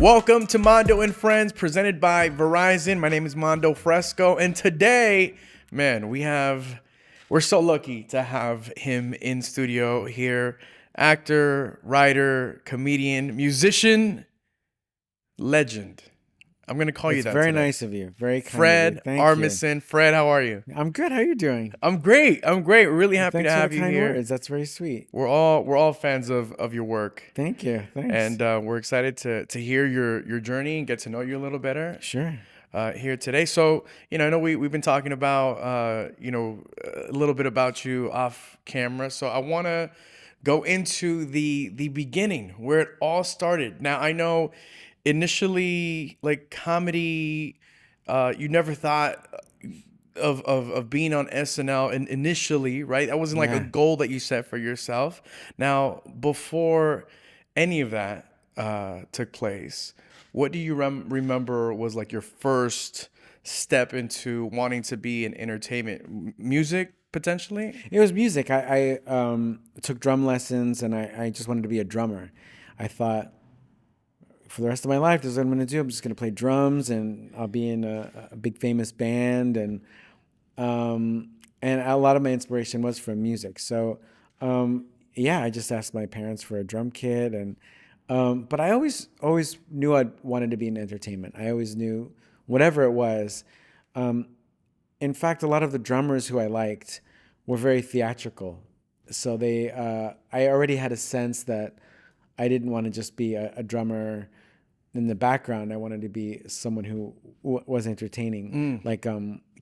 Welcome to Mando and Friends, presented by Verizon. My name is Mando Fresco, and today, man, we're so lucky to have him in studio here. Actor, writer, comedian, musician, legend. I'm gonna call you It's that very today. nice of you. Very kind of Fred you. Thank you. Armisen. Fred, how are you? I'm good. How are you doing? I'm great. We're really happy to Thanks for have the you kind here. words. That's very sweet. We're all fans of your work. Thank you. Thanks. And we're excited to hear your journey and get to know you a little better Sure. here today. So, I know we've been talking about, a little bit about you off camera. So I want to go into the beginning, where it all started. Now, I know initially, like comedy, you never thought of being on SNL initially, right? That wasn't like a Yeah. goal that you set for yourself. Now, before any of that took place, what do you remember was like your first step into wanting to be in entertainment? Music, potentially? It was music. I took drum lessons and I just wanted to be a drummer. I thought for the rest of my life, this is what I'm going to do. I'm just going to play drums and I'll be in a big famous band. And a lot of my inspiration was from music. So, yeah, I just asked my parents for a drum kit, but I always knew I wanted to be in entertainment. I always knew whatever it was. Um, in fact, a lot of the drummers who I liked were very theatrical. So I already had a sense that I didn't want to just be a drummer in the background. I wanted to be someone who was entertaining, like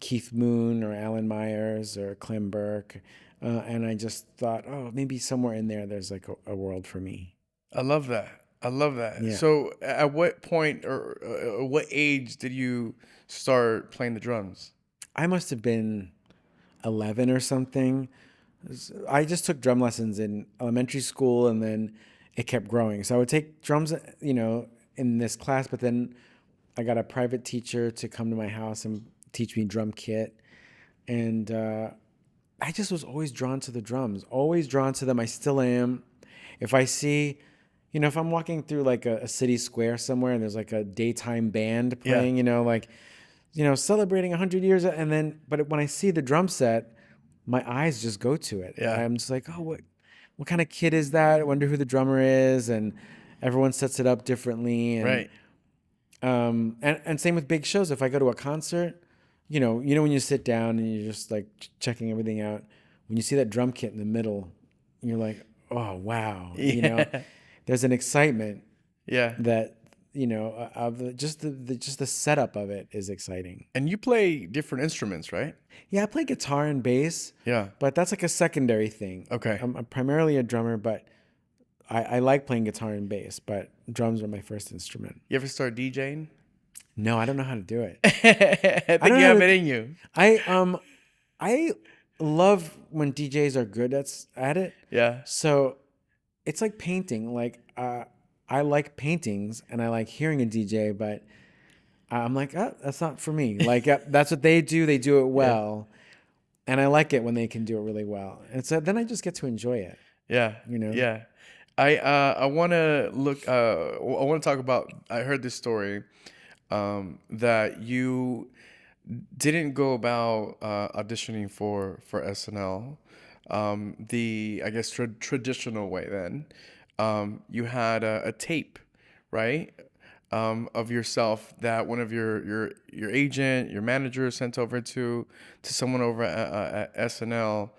Keith Moon or Alan Myers or Clem Burke. And I just thought, oh, maybe somewhere in there's like a world for me. I love that. I love that. Yeah. So, at what point or what age did you start playing the drums? I must have been 11 or something. I just took drum lessons in elementary school and then it kept growing. So I would take drums, in this class, but then I got a private teacher to come to my house and teach me drum kit. And I just was always drawn to the drums, always drawn to them. I still am. If I see, if I'm walking through like a city square somewhere and there's like a daytime band Yeah. playing, celebrating 100 years. But when I see the drum set, my eyes just go to it. Yeah. I'm just like, oh, what kind of kid is that? I wonder who the drummer is. And everyone sets it up differently. And, Right. and same with big shows. If I go to a concert, when you sit down and you're just like checking everything out, when you see that drum kit in the middle, you're like, oh, wow. Yeah. There's an excitement Yeah. that, just the setup of it is exciting. And you play different instruments, right? Yeah, I play guitar and bass, Yeah. but that's like a secondary thing. Okay. I'm primarily a drummer, but I like playing guitar and bass, but drums are my first instrument. You ever start DJing? No, I don't know how to do it. I think don't you know have how it to- in you. I love when DJs are good at it. Yeah. So it's like painting. Like I like paintings and I like hearing a DJ, but I'm like, oh, that's not for me. Like that's what they do. They do it well, and I like it when they can do it really well. And so then I just get to enjoy it. Yeah. Yeah. I want to look. I want to talk about. I heard this story that you didn't go about auditioning for SNL the I guess traditional way. Then you had a tape, right, of yourself that one of your agent, your manager sent over to someone over at SNL.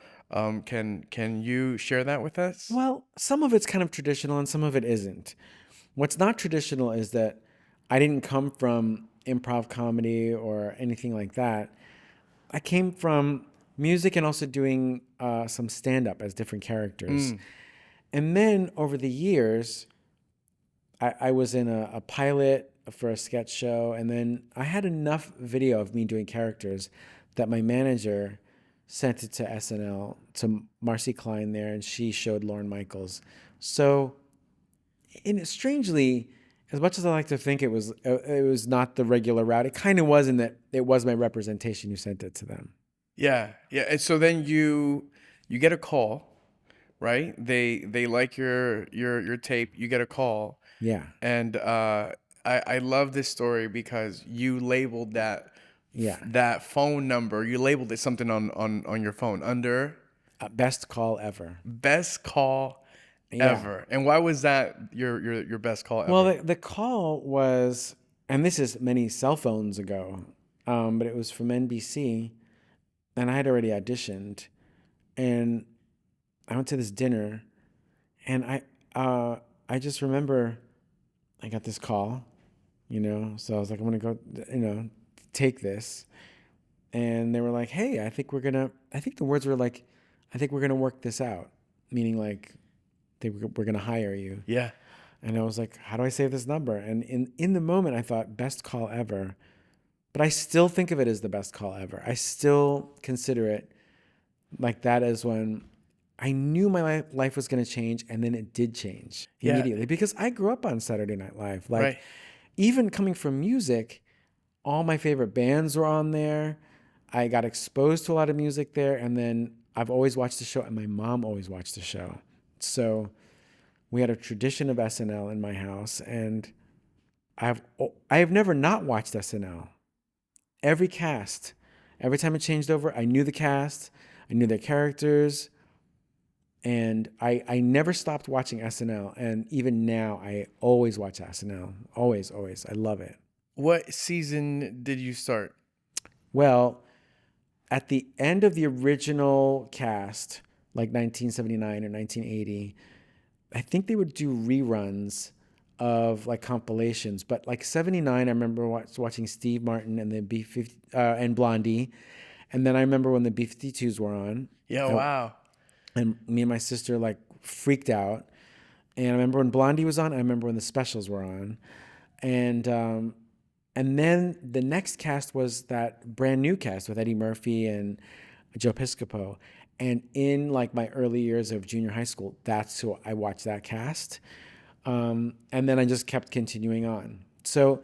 Can you share that with us? Well, some of it's kind of traditional and some of it isn't. What's not traditional is that I didn't come from improv comedy or anything like that. I came from music and also doing some stand up as different characters. And then over the years, I was in a pilot for a sketch show. And then I had enough video of me doing characters that my manager sent it to SNL, to Marcy Klein there, and she showed Lorne Michaels. So, strangely, as much as I like to think it was not the regular route, it kind of was in that it was my representation who sent it to them. Yeah, yeah. And so then you get a call, right? They like your tape. You get a call, Yeah. and I love this story because you labeled Yeah. that phone number. You labeled it something on your phone under Best call ever. best call Yeah. ever. And why was that your best call Well, ever? the call was, and this is many cell phones ago, but it was from NBC, and I had already auditioned, and I went to this dinner, and I just remember I got this call, so I was like, I'm gonna go, take this, and they were like, hey, I think the words were like, I think we're gonna work this out, meaning like we're gonna hire you. Yeah. And I was like, how do I save this number? And in the moment, I thought, best call ever. But I still think of it as the best call ever. I still consider it like that as when I knew my life was going to change. And then it did change Yeah. immediately because I grew up on Saturday Night Live. Like, Right. even coming from music, all my favorite bands were on there. I got exposed to a lot of music there. And then I've always watched the show, and my mom always watched the show. So we had a tradition of SNL in my house, and I've I have never not watched SNL. Every cast, every time it changed over, I knew the cast, I knew their characters, and I never stopped watching SNL. And even now, I always watch SNL. Always, always. I love it. What season did you start? Well, at the end of the original cast, like 1979 or 1980, I think they would do reruns of like compilations. But like 79, I remember watching Steve Martin and the B50 and Blondie. And then I remember when the B-52s were on. Yeah, uh, wow. And me and my sister like freaked out. And I remember when Blondie was on. I remember when the specials were on. And and then the next cast was that brand new cast with Eddie Murphy and Joe Piscopo. And in like my early years of junior high school, that's who I watched that cast. And then I just kept continuing on. So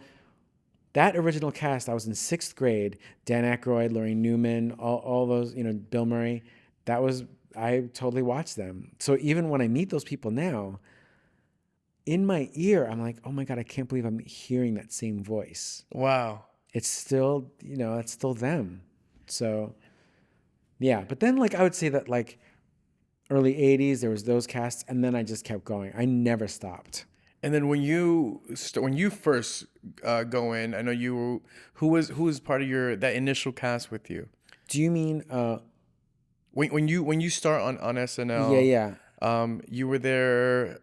that original cast, I was in sixth grade. Dan Aykroyd, Lori Newman, all those, Bill Murray. That was I totally watched them. So even when I meet those people now, in my ear, I'm like, oh my God, I can't believe I'm hearing that same voice. Wow. It's still, it's still them. So yeah. But then like I would say that like early 80s, there was those casts, and then I just kept going. I never stopped. And then when you first go in, I know who was part of your that initial cast with you. Do you mean When you start on yeah, SNL, yeah. you were there.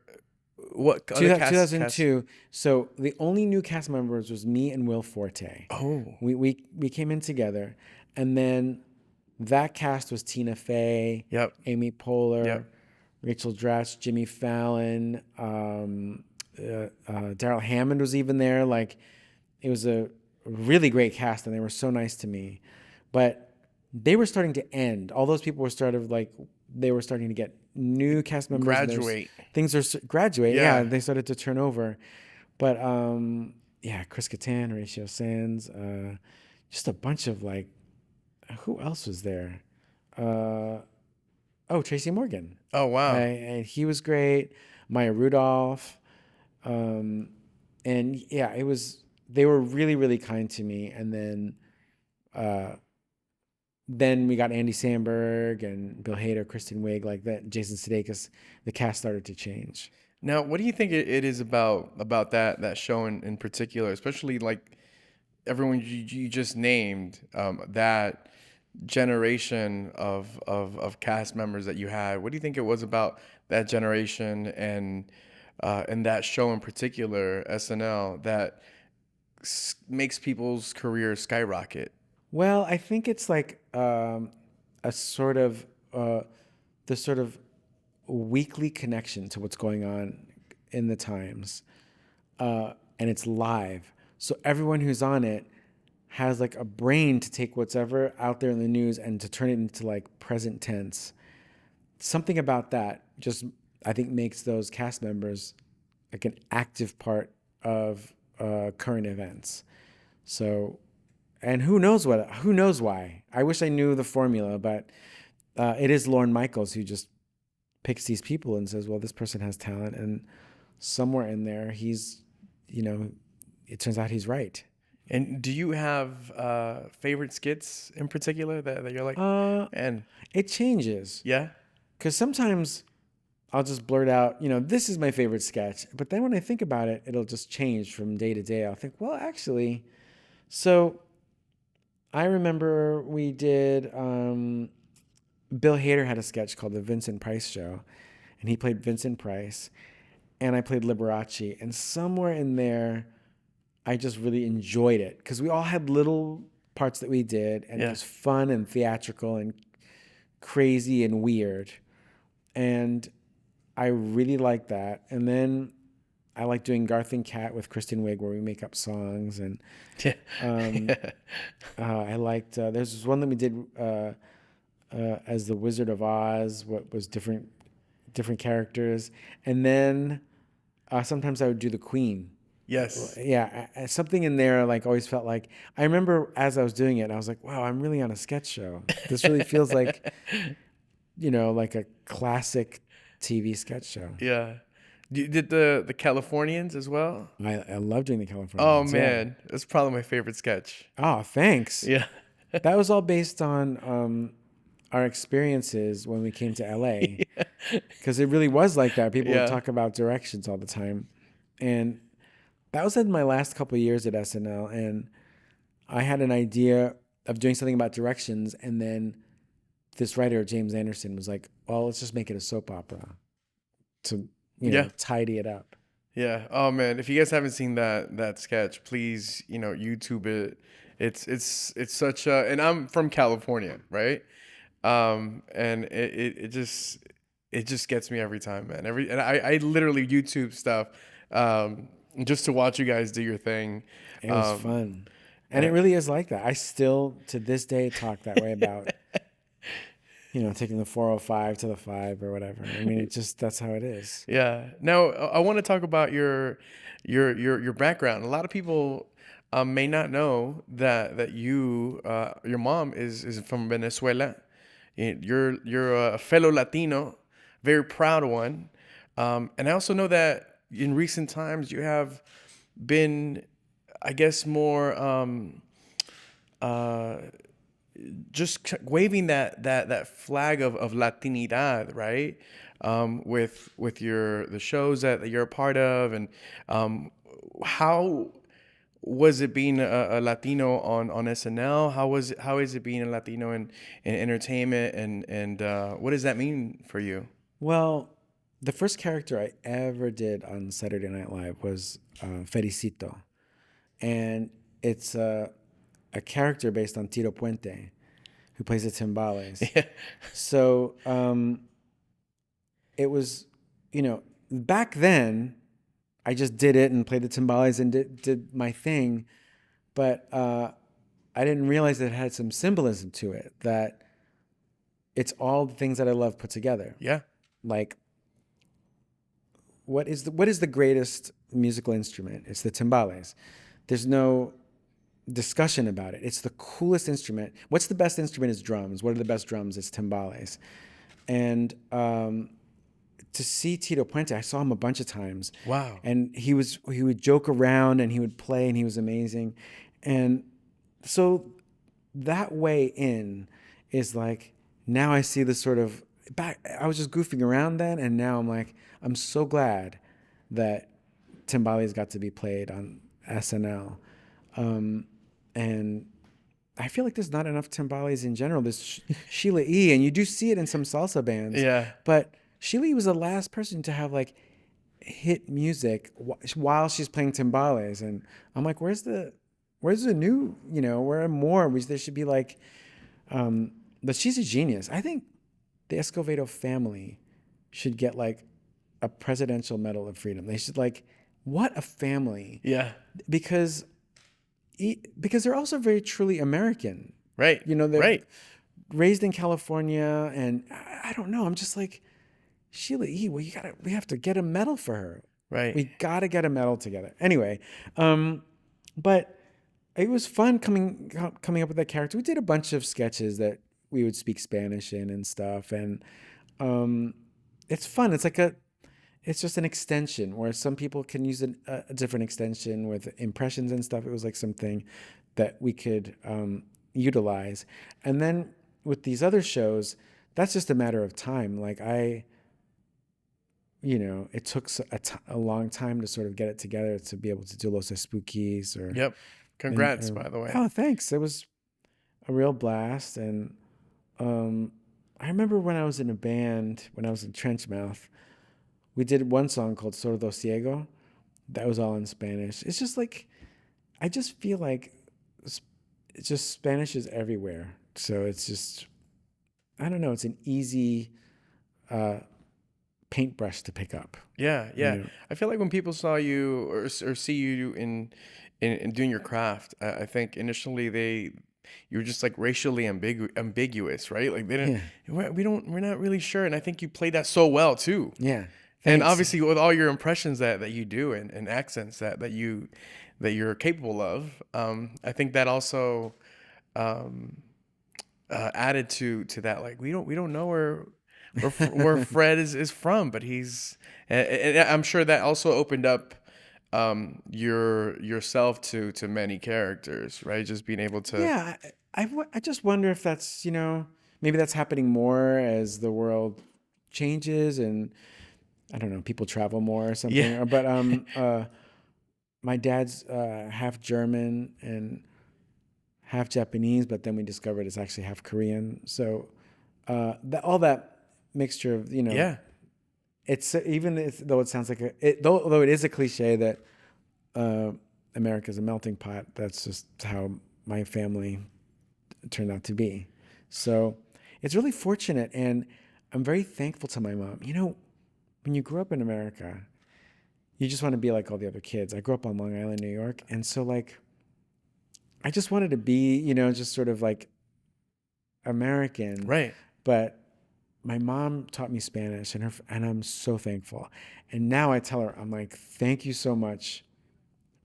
What other cast? 2002. So the only new cast members was me and Will Forte. Oh, We came in together, and then that cast was Tina Fey, yep, Amy Poehler, yep. Rachel Dratch, Jimmy Fallon, Daryl Hammond was even there. Like, it was a really great cast, and they were so nice to me. But they were starting to end. All those people were they were starting to get new cast members. And Graduate. things are graduate. Yeah, Yeah. they started to turn over. But yeah, Chris Kattan, Horatio Sands, just a bunch of like, who else was there? Oh, Tracy Morgan. Oh, wow. And he was great. Maya Rudolph. And yeah, they were really, really kind to me. And then we got Andy Samberg and Bill Hader, Kristen Wiig, like that, Jason Sudeikis. The cast started to change. Now, what do you think it is about that show in particular, especially like everyone you just named, that generation of cast members that you had? What do you think it was about that generation and that show in particular, SNL, that makes people's careers skyrocket? Well, I think it's like a sort of the sort of weekly connection to what's going on in the times, and it's live. So everyone who's on it has like a brain to take whatever out there in the news and to turn it into like present tense. Something about that just I think makes those cast members like an active part of current events. So, and who knows who knows why? I wish I knew the formula, but it is Lorne Michaels who just picks these people and says, well, this person has talent. And somewhere in there, you know, it turns out he's right. And do you have favorite skits in particular that you're like, Uh, and it changes yeah, because sometimes I'll just blurt out, this is my favorite sketch. But then when I think about it, it'll just change from day to day. I'll think, well, actually, so I remember we did. Bill Hader had a sketch called the Vincent Price Show, and he played Vincent Price, and I played Liberace. And somewhere in there, I just really enjoyed it because we all had little parts that we did, and it yeah, was fun and theatrical and crazy and weird. And I really liked that. And then I like doing Garth and Cat with Kristen Wiig, where we make up songs. And yeah, um, yeah. I liked. There's this one that we did as the Wizard of Oz. What was different characters, and then sometimes I would do the Queen. Yes. Yeah, something in there like always felt like I remember as I was doing it, I was like, wow, I'm really on a sketch show. This really feels like like a classic TV sketch show. Yeah. You did the Californians as well? I love doing the Oh Californians. Yeah. man, that's probably my favorite sketch. Oh, thanks. Yeah. That was all based on our experiences when we came to LA, Yeah. because it really was like that. People would Yeah. talk about directions all the time, and that was in my last couple of years at SNL. And I had an idea of doing something about directions, and then this writer James Anderson was like, "Well, let's just make it a soap opera to Yeah. tidy it up." Yeah. Oh man, if you guys haven't seen that sketch, please, YouTube it. It's such a, and I'm from California, right? And it just gets me every time, man. And I literally YouTube stuff just to watch you guys do your thing. It was Um fun, and it and really is like that. I still to this day talk that way about taking the 405 to the 5 or whatever. I mean, it just that's how it is. Yeah. Now, I want to talk about your background. A lot of people may not know that your mom is from Venezuela. You're a fellow Latino, very proud one. And I also know that in recent times you have been, I guess, more uh, just waving that flag of Latinidad, right? With the shows that you're a part of, and how was it being a Latino on SNL? How is it being a Latino in entertainment, and what does that mean for you? Well, the first character I ever did on Saturday Night Live was Felicito, and it's a character based on Tito Puente, who plays the timbales. Yeah, So it was, back then, I just did it and played the timbales and did my thing, but I didn't realize that it had some symbolism to it, that it's all the things that I love put together. yeah, Like, what is the greatest musical instrument? It's the timbales. There's no discussion about it. It's the coolest instrument. What's the best instrument is drums. What are the best drums? It's timbales. And to see Tito Puente, I saw him a bunch of times, wow, and he would joke around and he would play and he was amazing. And so that way in is like, now I see this sort of back. I was just goofing around then, and now I'm like, I'm so glad that timbales got to be played on SNL. And I feel like there's not enough timbales in general. There's Sheila E., and you do see it in some salsa bands, yeah, but Sheila E. was the last person to have like hit music while she's playing timbales, and I'm like, where's the new, where are more? There should be like, but she's a genius. I think the Escovedo family should get like a presidential medal of freedom. They should like, what a family, yeah, because they're also very truly American. right, They're right, raised in California, and I don't know. I'm just like, Sheila E. Well, we have to get a medal for her. right. We gotta get a medal together. Anyway, but it was fun coming up with that character. We did a bunch of sketches that we would speak Spanish in and stuff, and it's fun. it's just an extension where some people can use a different extension with impressions and stuff. It was like something that we could utilize. And then with these other shows, that's just a matter of time. Like it took a long time to sort of get it together to be able to do Los Spookies Yep. Congrats, by the way. oh, thanks. It was a real blast. And um, I remember when I was in a band, when I was in Trenchmouth, we did one song called Sordo Ciego. That was all in Spanish. It's just like, I just feel like it's just Spanish is everywhere. So it's just, I don't know, it's an easy uh, paintbrush to pick up, Yeah, you yeah. know? I feel like when people saw you or see you in doing your craft, I think initially you were just like racially ambiguous, right? Like they didn't, Yeah. we're not really sure. And I think you played that so well too. Yeah. And Thanks. obviously with all your impressions that you do and accents that you're capable of, I think that also um, added to that. Like we don't know where Fred is from, but and I'm sure that also opened up yourself to many characters, right? Just being able to, Yeah. I just wonder if that's, maybe that's happening more as the world changes and I don't know, people travel more or yeah, something. But my dad's half German and half Japanese, but then we discovered it's actually half Korean. So all that mixture of yeah, it's though it sounds like though it is a cliche that uh, America's a melting pot. That's just how my family turned out to be. So it's really fortunate, and I'm very thankful to my mom. When you grew up in America, you just want to be like all the other kids. I grew up on Long Island, New York, and so like I just wanted to be, just sort of like American, right. but my mom taught me Spanish, and I'm so thankful. And now I tell her, I'm like, thank you so much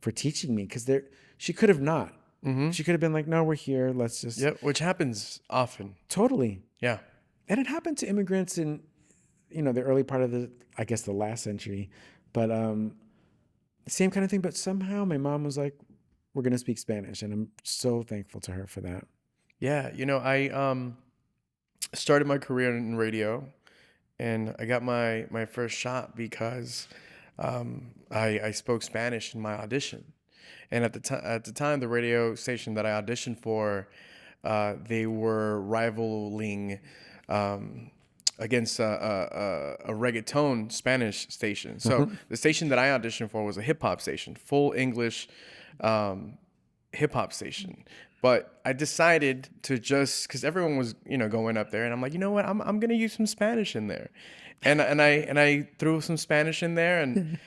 for teaching me, because she could have not. Mm-hmm. She could have been like, no, we're here. Let's just Yep, which happens often. totally. Yeah, And it happened to immigrants in, the early part of I guess the last century, but the same kind of thing. But somehow my mom was like, we're gonna speak Spanish, and I'm so thankful to her for that. yeah. I started my career in radio, and I got my first shot because I spoke Spanish in my audition. And at the time, the radio station that I auditioned for, they were rivaling um, against a reggaeton Spanish station. So the station that I auditioned for was a hip hop station, full English um, hip hop station. But I decided to just because everyone was going up there, and I'm like, you know what, I'm gonna use some Spanish in there, and I threw some Spanish in there. And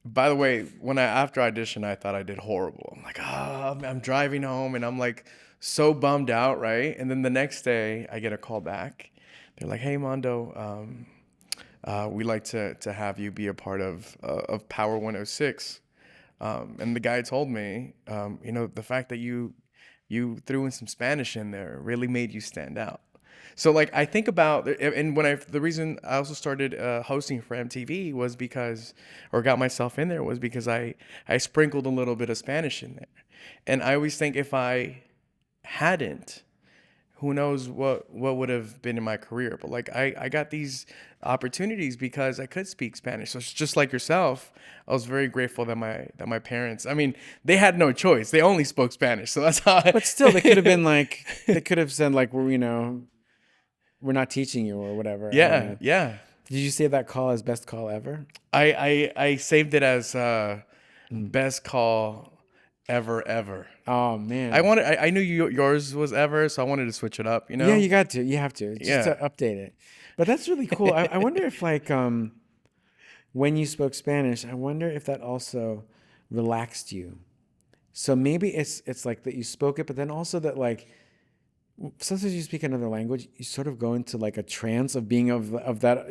by the way, when I after audition, I thought I did horrible. I'm like, I'm driving home, and I'm like so bummed out, right? And then the next day, I get a call back. They're like, hey, Mando, we'd like to have you be a part of Power 106. And the guy told me, the fact that you threw in some Spanish in there really made you stand out. So like I think about, and the reason I also started hosting for MTV was because, or got myself in there was because I sprinkled a little bit of Spanish in there, and I always think if I hadn't, who knows what would have been in my career. But like I got these opportunities because I could speak Spanish. So it's just like yourself, I was very grateful that my parents, I mean, they had no choice. They only spoke Spanish. So that's how But still, they could have said like, we're not teaching you or whatever. I don't yeah, know. yeah. Did you save that call as best call ever? I saved it as best call ever. Oh I man. wanted I knew yours was ever, so I wanted to switch it up, Yeah, you got to. You have to just Yeah. to update it. But that's really cool. I wonder if like when you spoke Spanish, I wonder if that also relaxed you. So maybe it's like that you spoke it, but then also that like sometimes you speak another language, you sort of go into like a trance of being of that,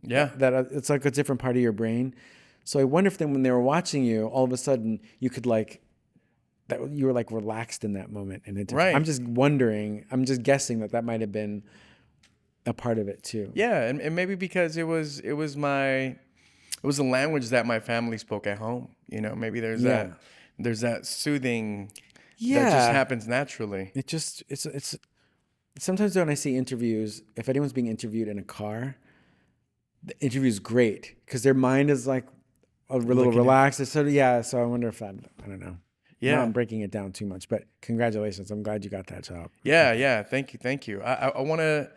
Yeah. that it's like a different part of your brain. So I wonder if then when they were watching you, all of a sudden you could like that you were like relaxed in that moment in a different. I'm Right. just wondering. I'm just guessing that might have been a part of it too. Yeah, and maybe because it was my it was a language that my family spoke at home. Maybe Yeah. there's that soothing that just Yeah. happens naturally. It just, it's, sometimes when I see interviews, if anyone's being interviewed in a car, the interview is great because their mind is like a little Looking at relaxed. It's sort of, yeah. So I wonder if that, I don't know. Now I'm Yeah. breaking it down too much, but congratulations. I'm glad you got that job. Yeah, yeah. Thank you, thank you. I want to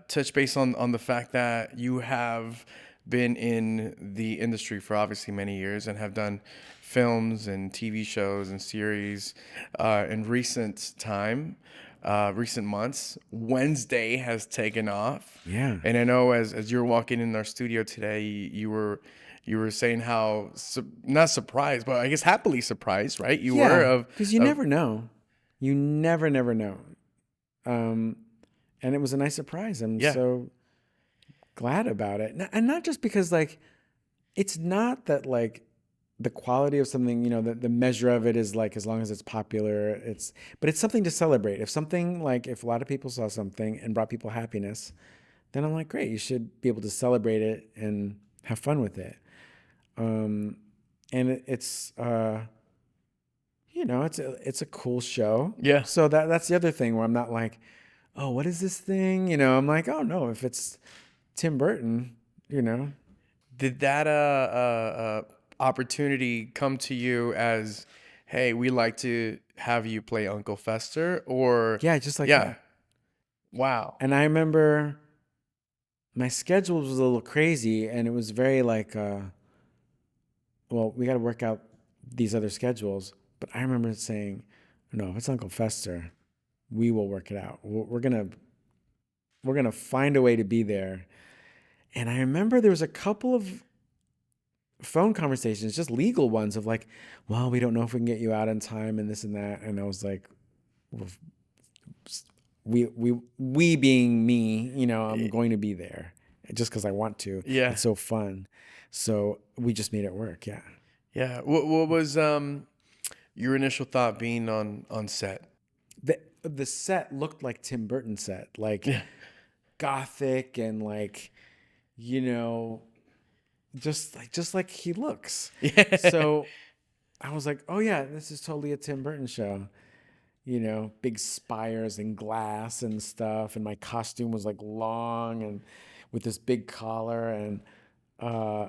touch base on the fact that you have been in the industry for obviously many years and have done films and TV shows and series in recent months. Wednesday has taken off, Yeah. and I know as you're walking in our studio today, you were saying how not surprised, but I guess happily surprised, right? You were Yeah. Because you of never know. You never know. Um, and it was a nice surprise. I'm yeah. so glad about it. And not just because, like, it's not that, like, the quality of something, the measure of it is like as long as it's popular, but it's something to celebrate. If something like if a lot of people saw something and brought people happiness, then I'm like, great, you should be able to celebrate it and have fun with it. Um, and it's a cool show. Yeah. So that's the other thing where I'm not like, oh, what is this thing? I'm like, oh no, if it's Tim Burton, you know, Did that opportunity come to you as, hey, we like to have you play Uncle Fester, or yeah, just like yeah, that. wow, And I remember my schedule was a little crazy, and it was very like, well, we got to work out these other schedules. But I remember saying, no, if it's Uncle Fester, we will work it out. We're gonna find a way to be there. And I remember there was a couple of phone conversations, just legal ones of like, well, we don't know if we can get you out in time and this and that. And I was like, well, we being me, I'm going to be there just because I want to. yeah, It's so fun. So we just made it work. Yeah. yeah. What was your initial thought being on set? The set looked like Tim Burton set, like Yeah, gothic and like, you know, just like he looks. yeah, So I was like, oh yeah, this is totally a Tim Burton show. Big spires and glass and stuff. And my costume was like long and with this big collar. And uh,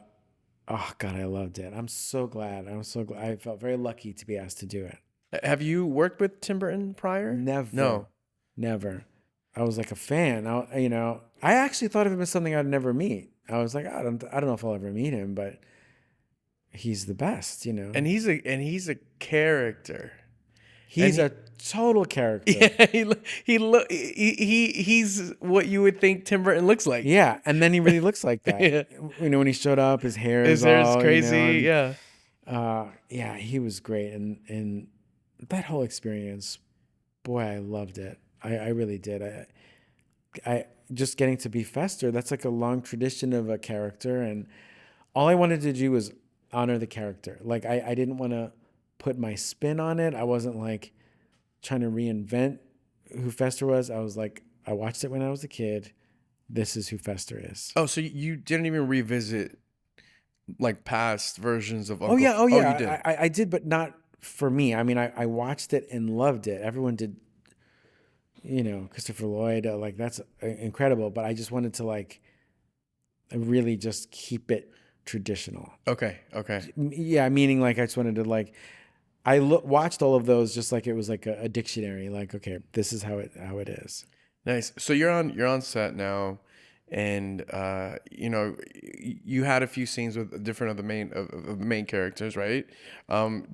oh God, I loved it. I'm so glad. I'm so glad. I felt very lucky to be asked to do it. Have you worked with Tim Burton prior? Never, No. never. I was like a fan. I actually thought of him as something I'd never meet. I was like, I don't know if I'll ever meet him, but he's the best. And he's a character. And He's a total character. yeah, he's what you would think Tim Burton looks like. Yeah, and then he really looks like that. Yeah. When he showed up, his hair His is hair is all, crazy. Yeah. yeah, he was great, and that whole experience, boy, I loved it. I really did. I just getting to be Fester. That's like a long tradition of a character, and all I wanted to do was honor the character. Like I didn't want to put my spin on it. I wasn't like trying to reinvent who Fester was. I was like, I watched it when I was a kid. This is who Fester is. Oh, so you didn't even revisit like past versions of Oh Uncle? yeah, oh Oh, you yeah. did. I did, but not for me. I mean, I watched it and loved it. Everyone did, Christopher Lloyd. Like that's incredible. But I just wanted to like really just keep it traditional. Okay. Okay. Yeah, meaning like I just wanted to like watched all of those just like it was like a dictionary. Like okay, this is how it is. Nice. So you're on set now, and you had a few scenes with different of the main characters, right?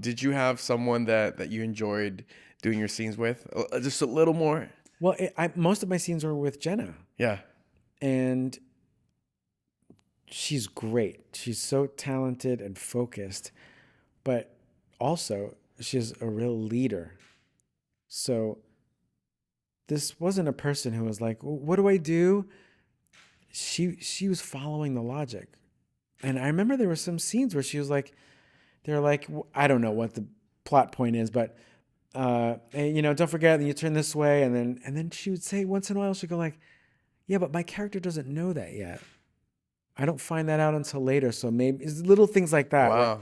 Did you have someone that you enjoyed doing your scenes with? Just a little more. Well, most of my scenes were with Jenna, Yeah. and she's great. She's so talented and focused, but also she's a real leader. So this wasn't a person who was like, "What do I do?" She was following the logic, and I remember there were some scenes where she was like, "They're like, I don't know what the plot point is, but hey, don't forget that you turn this way," and then she would say once in a while she'd go like, "Yeah, but my character doesn't know that yet." I don't find that out until later. So maybe it's little things like that where, Wow.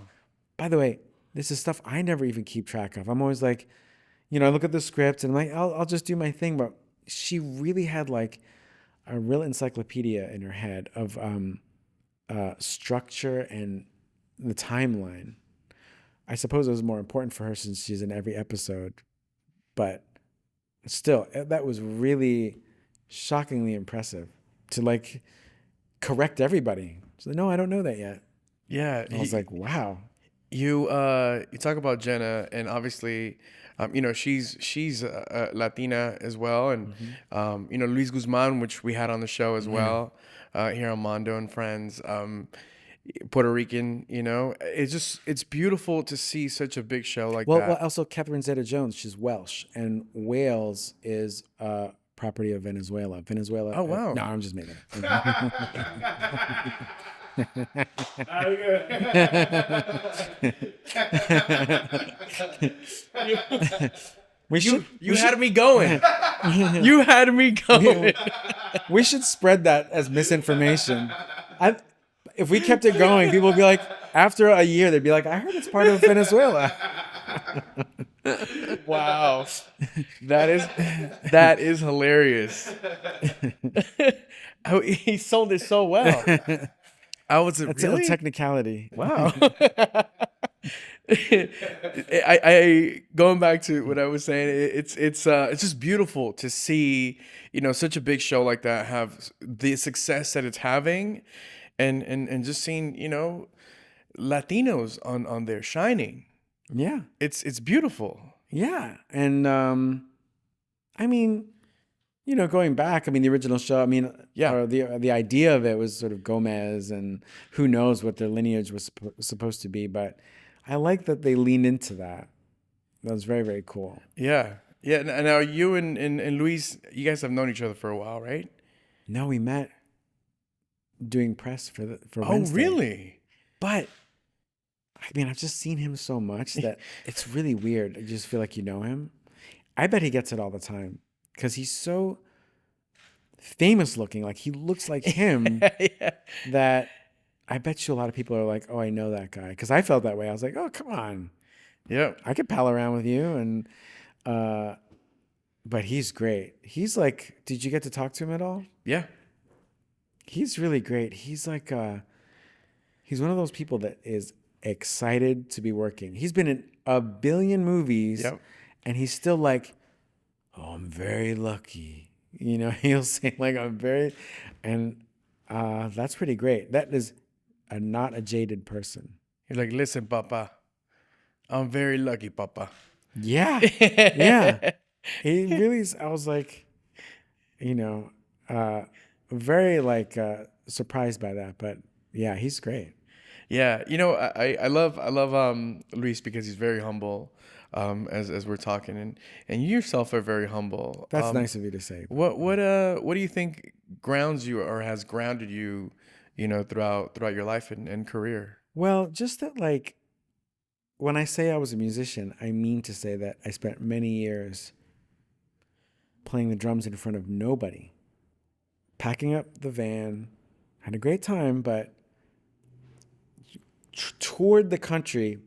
by the way, this is stuff I never even keep track of. I'm always like, I look at the script and I'm like, I'll just do my thing. But she really had like a real encyclopedia in her head of structure and the timeline. I suppose it was more important for her since she's in every episode, but still, that was really shockingly impressive to like correct everybody. So no, I don't know that yet. Yeah. I was like, wow. You talk about Jenna, and obviously, she's Latina as well, and Hmm. Luis Guzman, which we had on the show as Yeah. well, here on Mando and Friends, Puerto Rican. It's beautiful to see such a big show like Well, that. also Catherine Zeta-Jones, she's Welsh, and Wales is property of Venezuela. Venezuela. Oh No, wow. I'm just making it. we should. You We should. had me going. You had me going. We should spread that as misinformation. I, if we kept it going, people would be like, after a year, they'd be like, I heard it's part of Venezuela. Wow. That is that is hilarious. Oh, he sold it so well. I was That's a really technicality. wow. I going back to what I was saying. It's just beautiful to see such a big show like that have the success that it's having, and just seeing Latinos on there shining. Yeah. It's beautiful. Yeah. And I mean, going back, I mean, the original show, I mean, Yeah. or the idea of it was sort of Gomez, and who knows what their lineage was supposed to be, but I like that they leaned into that. That was very, very cool. Yeah. Yeah. Now you and Luis, you guys have known each other for a while, right? No, we met doing press for Oh, Wednesday. really? But I mean, I've just seen him so much that it's really weird. I just feel like you know him. I bet he gets it all the time because he's so famous looking. Like he looks like him Yeah. that I bet you a lot of people are like, oh, I know that guy. Because I felt that way. I was like, oh, come on. Yeah. I could pal around with you. And, but he's great. He's like, did you get to talk to him at all? Yeah. He's really great. He's like, he's one of those people that is excited to be working. He's been in a billion movies Yep. and he's still like, oh, I'm very lucky. He'll say like, and that's pretty great. That is not a jaded person. You're like, listen, Papa, I'm very lucky, Papa. Yeah. Yeah. He really is. I was like, very like surprised by that. But yeah, he's great. Yeah, I love Luis because he's very humble, as we're talking, and you yourself are very humble. That's nice of you to say. What do you think grounds you or has grounded you, throughout your life and career? Well, just that like when I say I was a musician, I mean to say that I spent many years playing the drums in front of nobody, packing up the van, had a great time, but toured the country,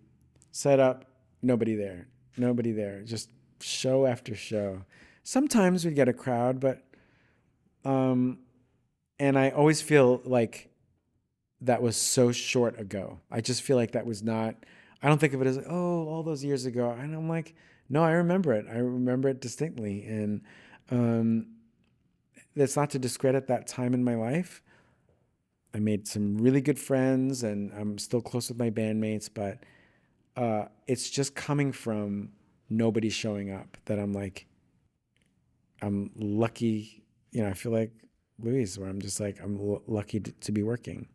set up, nobody there, just show after show. Sometimes we'd get a crowd, but and I always feel like that was so short ago. I just feel like that was not. I don't think of it as all those years ago. And I'm like, no, I remember it. I remember it distinctly, and that's not to discredit that time in my life. I made some really good friends, and I'm still close with my bandmates. But it's just coming from nobody showing up that I'm like, I'm lucky. I feel like Luis, where I'm just like, I'm lucky to be working.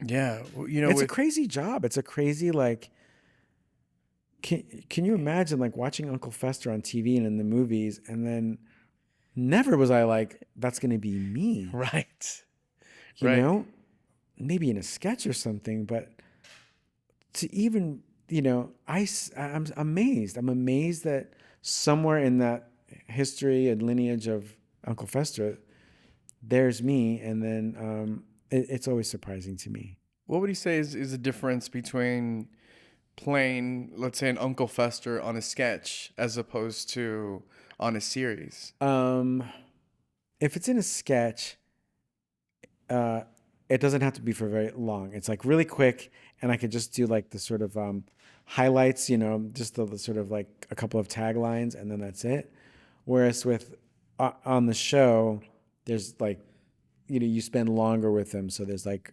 Yeah, It's a crazy job. It's a crazy like. Can you imagine like watching Uncle Fester on TV and in the movies, and then never was I like, that's going to be me. right, You right. know, maybe in a sketch or something, but to even, I'm amazed. I'm amazed that somewhere in that history and lineage of Uncle Fester, there's me. And then it's always surprising to me. What would you say is the difference between playing, let's say, an Uncle Fester on a sketch as opposed to on a series? Um, if it's in a sketch, uh, it doesn't have to be for very long. It's like really quick, and I could just do like the sort of highlights, just the sort of like a couple of taglines, and then that's it. Whereas with on the show, there's like, you spend longer with them, so there's like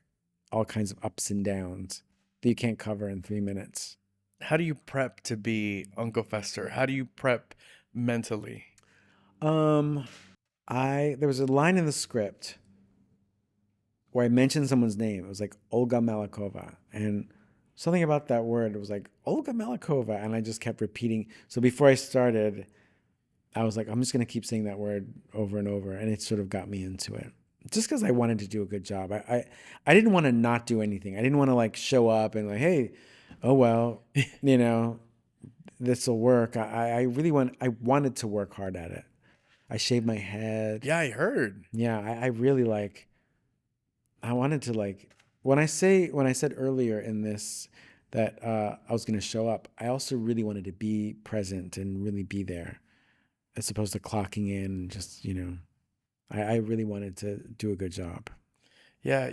all kinds of ups and downs that you can't cover in 3 minutes. How do you prep to be Uncle Fester? How do you prep mentally? Um, I there was a line in the script where I mentioned someone's name. It was like Olga Malakova, and something about that word. It was like Olga Malakova, and I just kept repeating. So before I started, I was like, I'm just gonna keep saying that word over and over, and it sort of got me into it. Just because I wanted to do a good job. I didn't want to not do anything. I didn't want to like show up and like, hey, oh well, you know, this will work. I really I wanted to work hard at it. I shaved my head. Yeah, I heard. Yeah, I really like. I wanted to like when I said earlier in this that I was going to show up. I also really wanted to be present and really be there, as opposed to clocking in. And just I really wanted to do a good job. Yeah,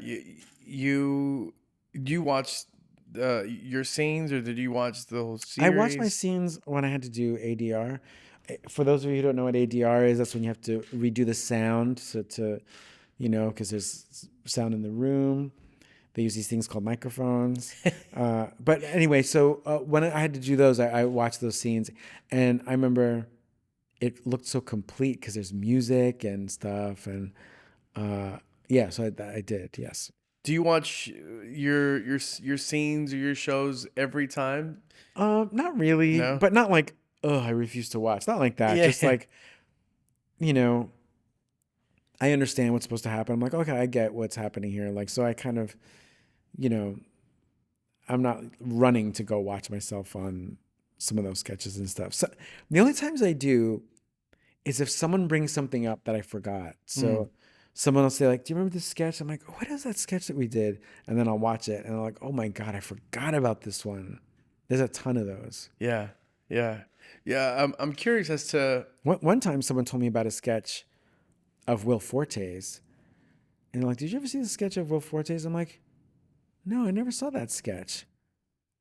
you watched your scenes, or did you watch the whole I watched my series? scenes when I had to do ADR. For those of you who don't know what ADR is, that's when you have to redo the sound because there's sound in the room. They use these things called microphones. But anyway, so when I had to do those, I watched those scenes, and I remember it looked so complete because there's music and stuff, and yeah, so I did, yes. Do you watch your scenes or your shows every time? Not really, No. but not like, oh, I refuse to watch. Not like that. Just Yeah. like, you know, I understand what's supposed to happen. I'm like, okay, I get what's happening here. Like, so I kind of, you know, I'm not running to go watch myself on some of those sketches and stuff. So the only times I do is if someone brings something up that I forgot. Mm, So someone will say like, "Do you remember this sketch?" I'm like, "What is that sketch that we did?" And then I'll watch it and I'm like, "Oh my god, I forgot about this one." There's a ton of those. yeah. Yeah. Yeah. I'm curious as to. One time, someone told me about a sketch of Will Forte's, and they're like, "Did you ever see the sketch of Will Forte's?" I'm like, "No, I never saw that sketch."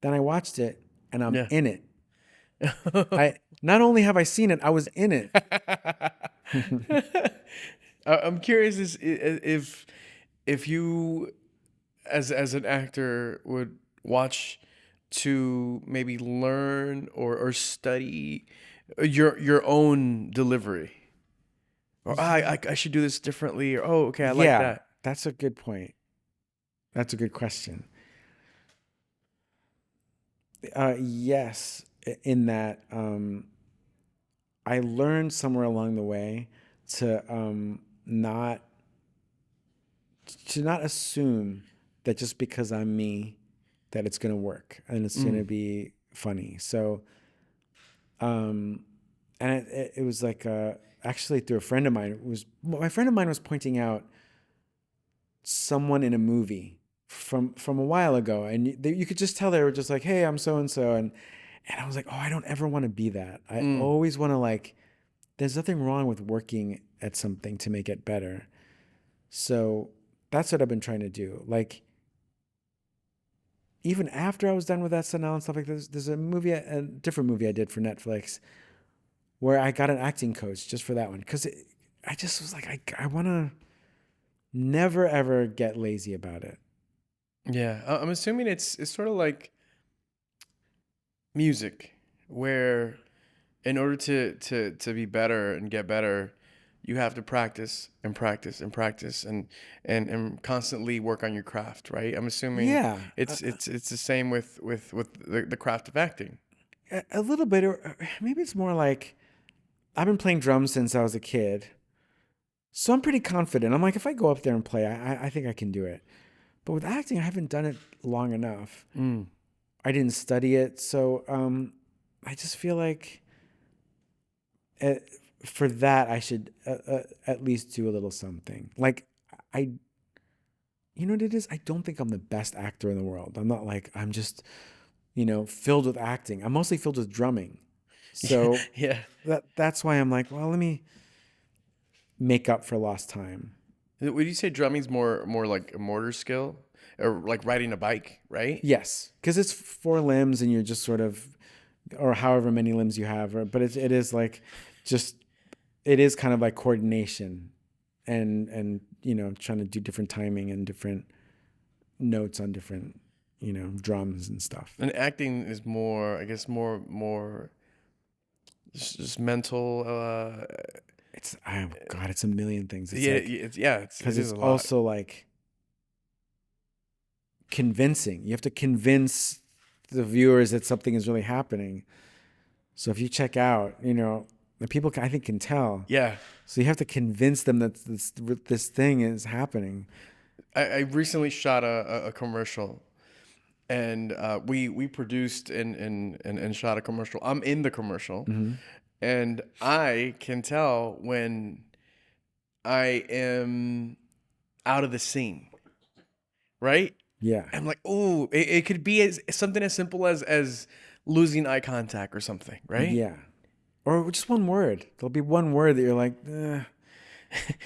Then I watched it, and I'm Yeah. in it. I not only have I seen it, I was in it. I'm curious if you as an actor would watch to maybe learn or study your own delivery, or I should do this differently, or oh, okay, I like Yeah, that. that's a good point. That's a good question. Yes, in that I learned somewhere along the way to not assume that just because I'm me, that it's gonna work and it's gonna Mm, be funny. So, um, and it was like actually through a friend of mine. My friend of mine was pointing out someone in a movie from a while ago, and you could just tell they were just like, "Hey, I'm so and so," and I was like, "Oh, I don't ever want to be that. I mm, always want to like." There's nothing wrong with working at something to make it better. So that's what I've been trying to do. Like even after I was done with SNL and stuff like this, there's a different movie I did for Netflix where I got an acting coach just for that one because I just was like, I want to never ever get lazy about it. yeah, I'm assuming it's sort of like music, where in order to be better and get better, you have to practice and practice and practice and constantly work on your craft, right? I'm assuming Yeah, it's the same with the craft of acting. a little bit, or maybe it's more like I've been playing drums since I was a kid, so I'm pretty confident. I'm like, if I go up there and play, I think I can do it. But with acting, I haven't done it long enough. Mm. I didn't study it, so I just feel like uh, for that I should at least do a little something. Like I you know what it is? I don't think I'm the best actor in the world. I'm not like, I'm just, filled with acting. I'm mostly filled with drumming. So Yeah. that's why I'm like, well, let me make up for lost time. Would you say drumming's more like a motor skill, or like riding a bike, right? Yes, because it's four limbs and you're just sort of, or however many limbs you have, but it is like just, it is kind of like coordination and trying to do different timing and different notes on different, drums and stuff. And acting is more, I guess, more just mental. Oh God, it's a million things. It's Yeah, like, it because is it's a lot. also like convincing. You have to convince the viewers that something is really happening. So if you check out, the people I think can tell. Yeah. So you have to convince them that this thing is happening. I recently shot a commercial, and we produced and shot a commercial. I'm in the commercial, Mm-hmm. and I can tell when I am out of the scene, right? Yeah. I'm like, oh, it could be something as simple as losing eye contact or something, right? Yeah. Or just one word. There'll be one word that you're like,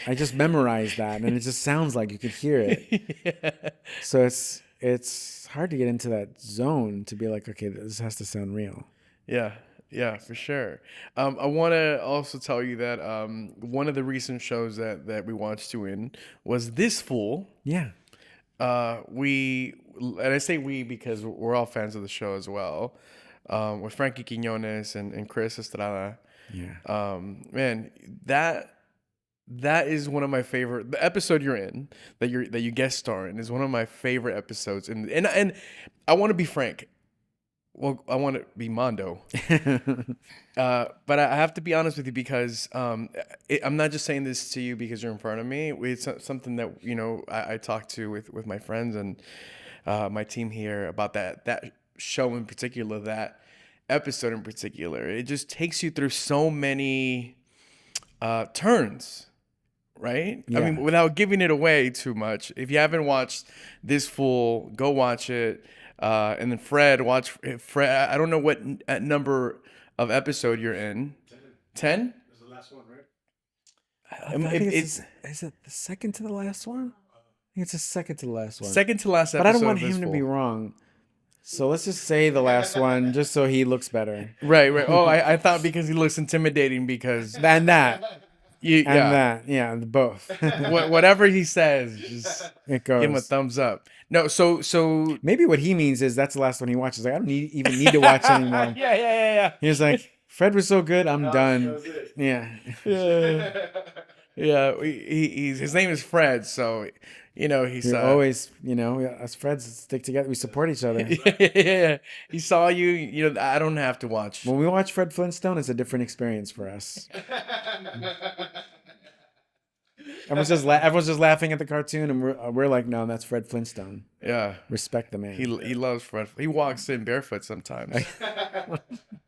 I just memorized that, and it just sounds like you could hear it. Yeah. So it's hard to get into that zone to be like, okay, this has to sound real. Yeah, yeah, for sure. I want to also tell you that one of the recent shows that we watched you in was This Fool. Yeah. And I say we because we're all fans of the show as well. With Frankie Quinones and Chris Estrada. Yeah. Man, that is one of my favorite. The episode you're in, that you guest star in, is one of my favorite episodes. And I want to be frank. Well, I want to be Mando. But I have to be honest with you because I'm not just saying this to you because you're in front of me. It's something that I talk to with my friends and my team here about that show in particular, that episode in particular. It just takes you through so many turns, right? I Yeah. mean, without giving it away too much. If you haven't watched This Fool, go watch it. And then watch Fred. I don't know what number of episode you're in. 10? I think is it the second to the last one? I think it's the second to the last one. Second to last But I don't episode want of This him to be Fool. wrong. So let's just say the last one, just so he looks better. Right. Oh, I thought because he looks intimidating because And that. yeah. That. Yeah, both. Whatever he says, just It give him a goes. thumbs up. No, so Maybe what he means is that's the last one he watches. Like, I don't even need to watch anymore. yeah. He was like, Fred was so good, I'm done. Yeah. Yeah. Yeah, his name is Fred, so he's You're always, us Freds stick together. We support each other. yeah. He saw you. I don't have to watch. When we watch Fred Flintstone, it's a different experience for us. Everyone's just laughing at the cartoon, and we're like, no, that's Fred Flintstone. Yeah, Respect the man. he loves Fred. He walks in barefoot sometimes.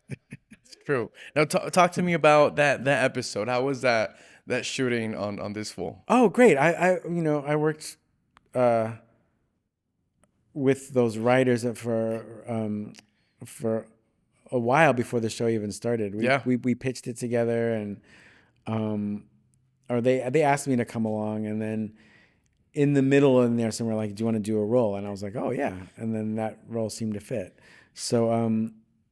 It's true. Now talk to me about that episode. How was that shooting on This Fool? Oh, great! I worked with those writers for a while before the show even started. We pitched it together, and or they asked me to come along, and then in the middle in there somewhere, like, do you want to do a role? And I was like, oh yeah, and then that role seemed to fit. So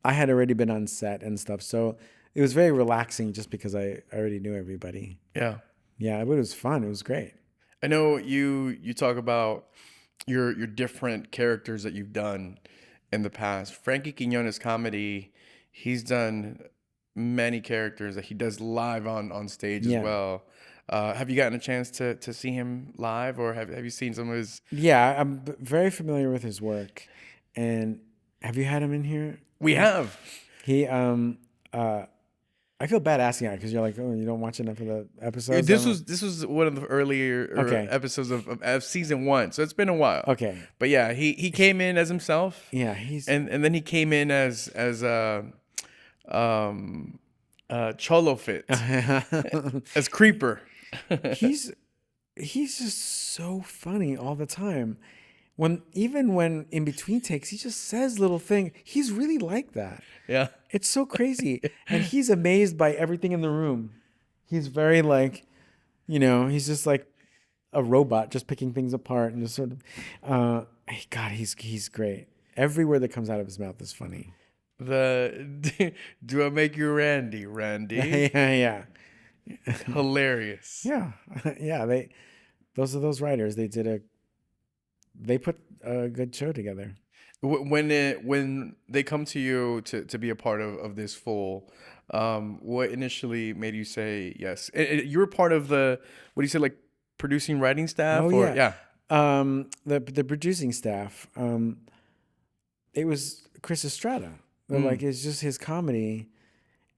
I had already been on set and stuff, so it was very relaxing just because I already knew everybody. Yeah. Yeah, but it was fun. It was great. I know you talk about your different characters that you've done in the past. Frankie Quinones comedy, he's done many characters that he does live on stage as well. Have you gotten a chance to see him live, or have you seen some of his? Yeah, I'm very familiar with his work. And have you had him in here? We have. He I feel bad asking that because you're like, oh, you don't watch enough of the episodes. This was one of the earlier episodes of season 1, so it's been a while. Okay, but yeah, he came in as himself. Yeah, and then he came in as Cholo Fit as Creeper. he's just so funny all the time. Even when in between takes, he just says little thing. He's really like that. Yeah. It's so crazy, and he's amazed by everything in the room. He's very like, he's just like a robot, just picking things apart and just sort of. God, he's great. Every word that comes out of his mouth is funny. The do I make you Randy? Yeah, Randy? yeah, Hilarious. yeah, yeah. Those are those writers. They put a good show together. When they come to you to be a part of this full, what initially made you say yes? You were part of the, what do you say, like producing writing Oh staff, or yeah, yeah. the producing staff. It was Chris Estrada. Like Mm, it's just his comedy,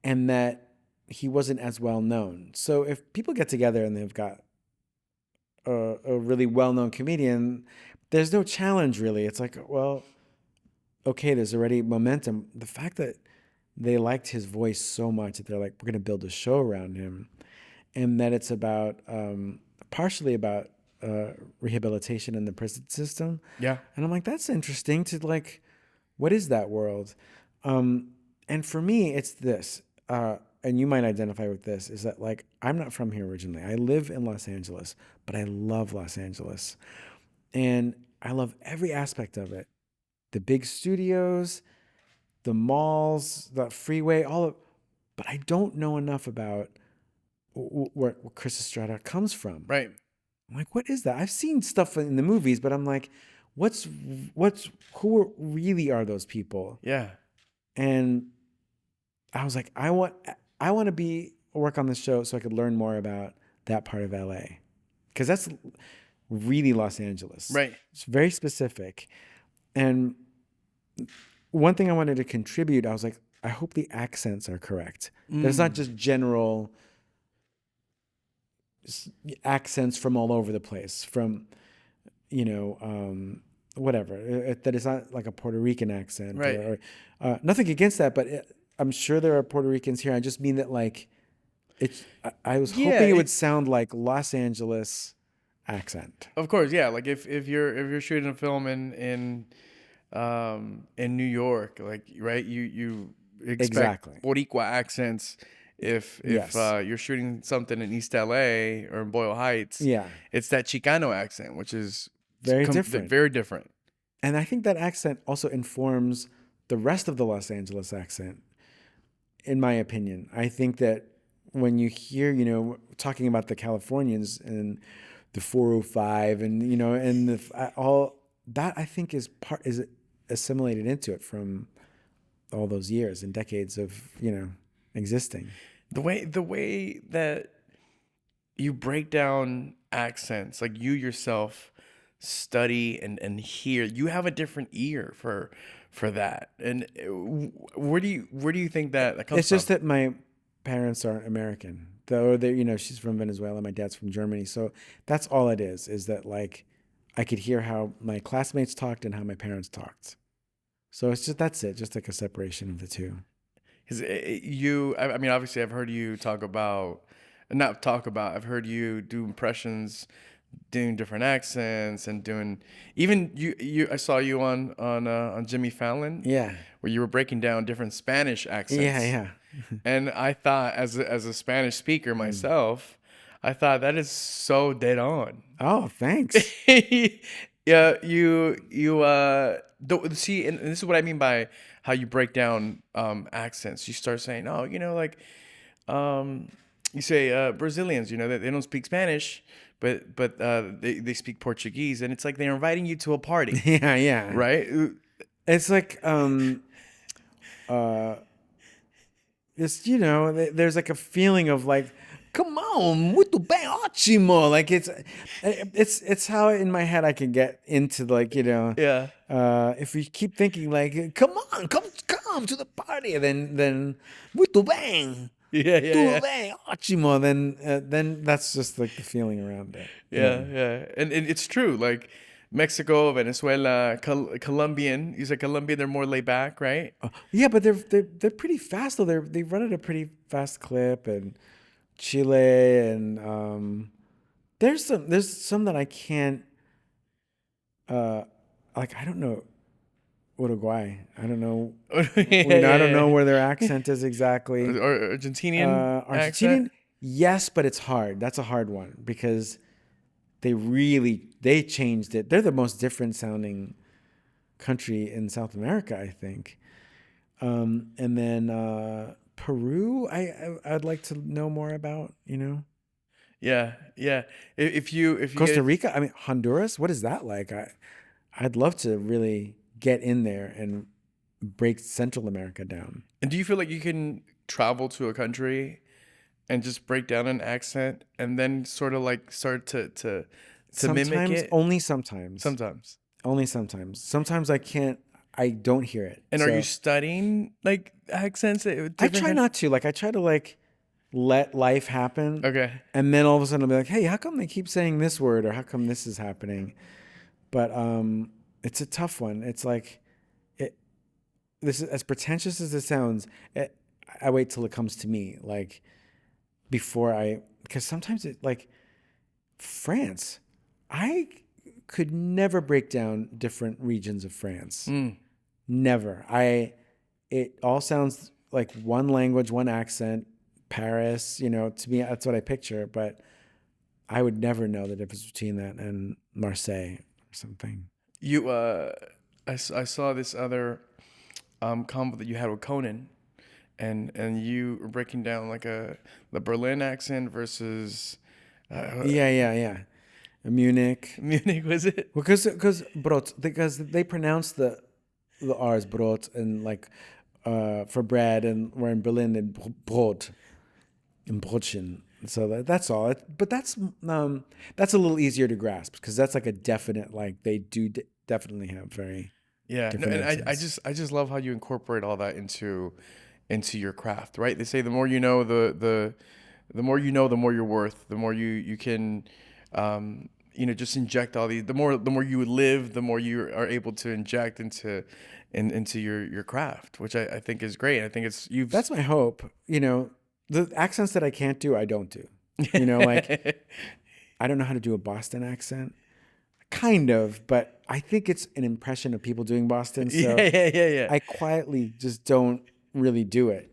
and that he wasn't as well known. So if people get together and they've got a really well known comedian, there's no challenge really. It's like, well, okay, there's already momentum. The fact that they liked his voice so much that they're like, we're going to build a show around him, and that it's about partially about rehabilitation in the prison system. yeah. And I'm like, that's interesting to like, what is that world? Um, and for me, it's this, and you might identify with this, is that like, I'm not from here originally. I live in Los Angeles, but I love Los Angeles. And I love every aspect of it, the big studios, the malls, the freeway, all of, but I don't know enough about where Chris Estrada comes from. Right. I'm like, what is that? I've seen stuff in the movies, but I'm like, what's who really are those people? Yeah. And I was like, I want to be work on this show so I could learn more about that part of LA, because that's really Los Angeles. Right. It's very specific. And one thing I wanted to contribute, I was like, I hope the accents are correct. That it's not Mm, just general accents from all over the place, from whatever. That it's not like a Puerto Rican accent, right. or nothing against that, but I'm sure there are Puerto Ricans here. I just mean that like it's. I was Yeah. hoping it would sound like Los Angeles accent. Of course. Yeah. Like if you're shooting a film in New York, like, right, you expect Exactly. Boricua accents. If Yes. you're shooting something in East LA or in Boyle Heights, Yeah. it's that Chicano accent, which is Very different. very different. And I think that accent also informs the rest of the Los Angeles accent, in my opinion. I think that when you hear, talking about the Californians and the 405 and, and all that, I think is assimilated into it from all those years and decades of, existing. The way that you break down accents, like you yourself study and hear, you have a different ear for that. And where do you think that comes It's from? just that my parents aren't American. Though they, she's from Venezuela, my dad's from Germany. So that's all it is that like I could hear how my classmates talked and how my parents talked. So it's just that's it, just like a separation of the two. 'Cause I mean, obviously, I've heard you not talk about. I've heard you do impressions, doing different accents, and doing even you. I saw you on Jimmy Fallon, Yeah. where you were breaking down different Spanish Yeah, accents, yeah. and I thought, as a Spanish speaker Mm. myself, I thought that is so dead on. Oh, thanks. Yeah, see, and this is what I mean by how you break down accents. You start saying, oh, like, um, you say Brazilians, they don't speak Spanish, but they speak Portuguese, and it's like they're inviting you to a party, Yeah, yeah. right? It's like uh it's there's like a feeling of like, come on, muito bem, ótimo. Like it's how in my head I can get into like, Yeah, if we keep thinking like, come on, come to the party, then muito bem, yeah, yeah, tudo yeah. bem, ótimo, then that's just like the feeling around it. Yeah. Yeah, yeah, and it's true. Like Mexico, Venezuela, Colombian. You said Colombian, they're more laid back, right? Yeah, but they're pretty fast though. They run at a pretty fast clip, and Chile and There's some that I can't uh like I don't know Uruguay. I don't know. Yeah, I don't know yeah, where their yeah. accent is exactly. Or Argentinian accent. Argentinian, yes, but it's hard. That's a hard one because they changed it. They're the most different sounding country in South America, I think. And then Peru, I'd like to know more about. Yeah, yeah. If you Costa get Rica. I mean, Honduras. What is that like? I'd love to really get in there and break Central America down. and do you feel like you can travel to a country and just break down an accent and then sort of like start to mimic Sometimes, it only sometimes, sometimes? only sometimes. Sometimes I can't. I don't hear it. And are you So studying like accents at I different try countries? not to. Like I try to let life happen, Okay. and then all of a sudden I'll be like, hey, how come they keep saying this word, or how come this is happening? But it's a tough one. It's like it. This is as pretentious as it sounds. I wait till it comes to me, like before because sometimes it like France. I could never break down different regions of France. Mm. Never. It all sounds like one language, one accent. Paris, to me, that's what I picture. But I would never know the difference between that and Marseille or something. You I saw this other combo that you had with Conan, and you were breaking down like the Berlin accent versus Yeah, yeah, yeah. Munich, Munich, was it? because brot, because they pronounce the R's brot and like for bread, and we're in Berlin and brot and brotchen. So that's all. But that's a little easier to grasp because that's like a definite like they do definitely have very Yeah, no, different and accents. I just love how you incorporate all that into your craft, right? They say the more you know, the more you know, the more you're worth. The more you can, just inject all these. The more you live, the more you are able to inject into your craft, which I think is great. I think it's you've. That's my hope. The accents that I can't do, I don't do. Like I don't know how to do a Boston accent. Kind of, but I think it's an impression of people doing Boston. So Yeah, yeah, yeah, yeah, I quietly just don't really do it.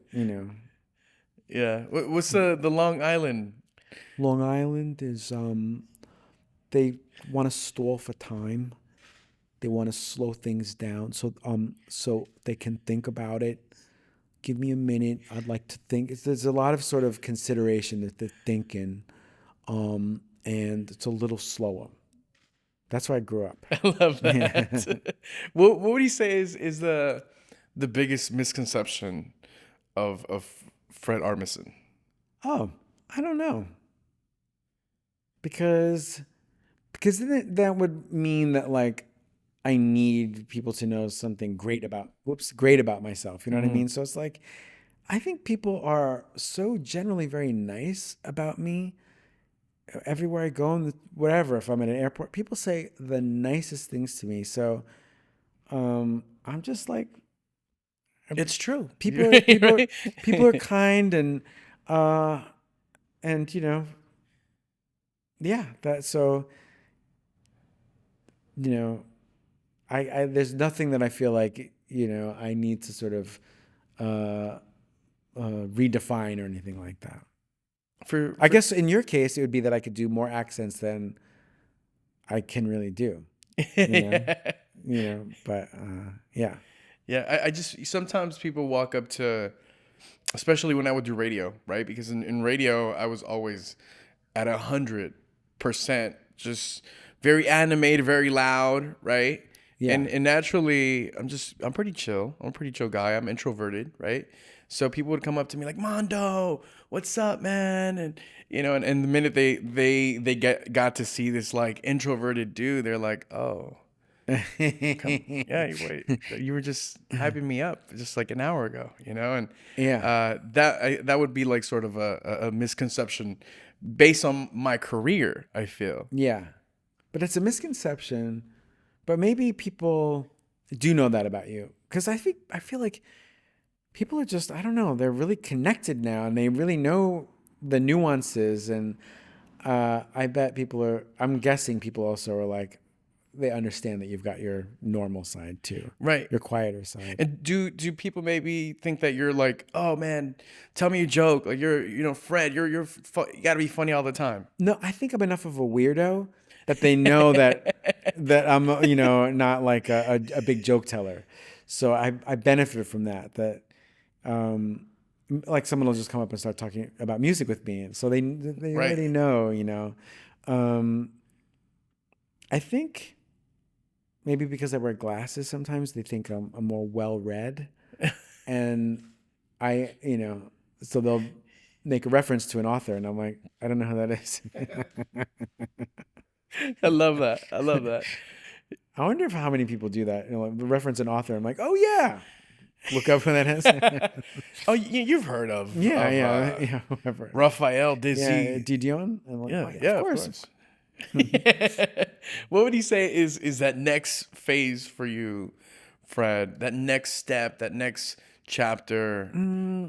yeah. What's the Long Island? Long Island is they want to stall for time. They want to slow things down so they can think about it. Give me a minute. I'd like to think. There's a lot of sort of consideration that they're thinking, and it's a little slower. That's where I grew up. I love Yeah. that. What would you say is the biggest misconception of Fred Armisen? Oh, I don't know. Because then that would mean that like I need people to know something great about myself. You know what I Hmm. mean? So it's like I think people are so generally very nice about me everywhere I go and whatever. If I'm at an airport, people say the nicest things to me. So I'm just like It's true. people You're are right, people are right? people are kind uh and yeah, that so you know I there's nothing that I feel like I need to sort of uh, redefine or anything like that. I For guess in your case, it would be that I could do more accents than I can really do. You know, yeah. But yeah, Yeah, I just sometimes people walk up to, especially when I would do radio, right? Because in radio I was always at 100%, just very animated, very loud, right? yeah. And naturally, I'm pretty chill. I'm a pretty chill guy. I'm introverted, right? So people would come up to me like, Mondo, what's up, man? And the minute they got to see this like introverted dude, they're like, oh, come, yeah, wait, you were just hyping me up just like an hour ago, and Yeah, that would be like sort of a misconception based on my career, I feel. yeah. But it's a misconception. But maybe people do know that about you because I feel like people are just I don't know they're really connected now and they really know the nuances and I bet people are. I'm guessing people also are like, they understand that you've got your normal side too, Right. your quieter side. And do people maybe think that you're like, oh man, tell me a joke, like Fred, you got to be funny all the time. No, I think I'm enough of a weirdo that they know that I'm not like a big joke teller. So I benefited from that. Um, like someone will just come up and start talking about music with me, and so they Right. already know. Um, I think maybe because I wear glasses, sometimes they think I'm more well read, and so they'll make a reference to an author, and I'm like, I don't know who that is. I love that. I love that. I wonder if how many people do that. Like reference an author. I'm like, oh yeah, look up who that is. Oh, you've heard of Yeah, whoever. Raphael Yeah, Dizzy. Didion. I'm like, oh Yeah, yeah, of yeah, of course. course. What would you say is that next phase for you, Fred? That next step, that next chapter